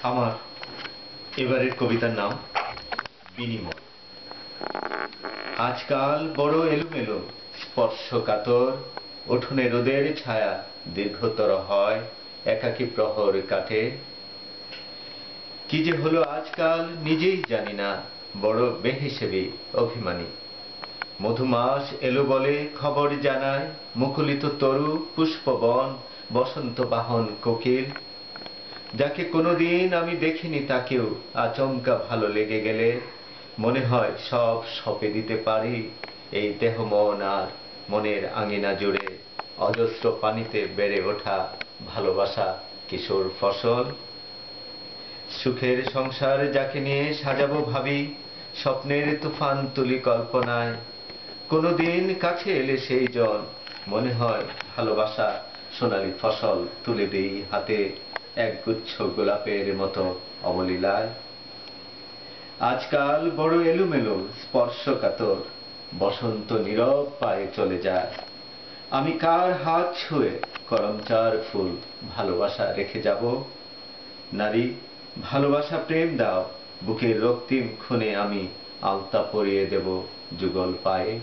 আমার এবারের কবিতার নাম বিনিময়। আজকাল বড় এলোমেলো, স্পর্শকাতর, উঠোনে রোদের ছায়া দীর্ঘতর হয়, একাকী প্রহর কাটে। কি যে হলো আজকাল নিজেই জানি না, বড় বেহিসেবি অভিমানী। মধুমাস এলো বলে খবর জানায়, মুকুলিত তরু পুষ্পবন, বসন্ত বাহন কোকিল। যাকে কোনোদিন আমি দেখিনি তাকেও আচমকা ভালো লেগে গেলে মনে হয় সব সঁপে দিতে পারি এই দেহ মন আর মনের আঙিনা জুড়ে অজস্র পানিতে বেড়ে ওঠা ভালোবাসা কিশোর ফসল। সুখের সংসার যাকে নিয়ে সাজাবো ভাবি, স্বপ্নের তুফান তুলি কল্পনায়। কোনোদিন কাছে এলে সেই জন মনে হয় ভালোবাসা সোনালী ফসল তুলে দেই হাতে একগুচ্ছ গোলাপের মতো অবলীলায়। আজকাল বড় এলোমেলো, স্পর্শকাতর, বসন্ত নীরব পায়ে চলে যায়। আমি কার হাত ছুঁয়ে করমচার ফুল ভালোবাসা রেখে যাব? নারী, ভালোবাসা প্রেম দাও, বুকের রক্তিম খুনে আমি আলতা পরিয়ে দেব যুগল পায়ে।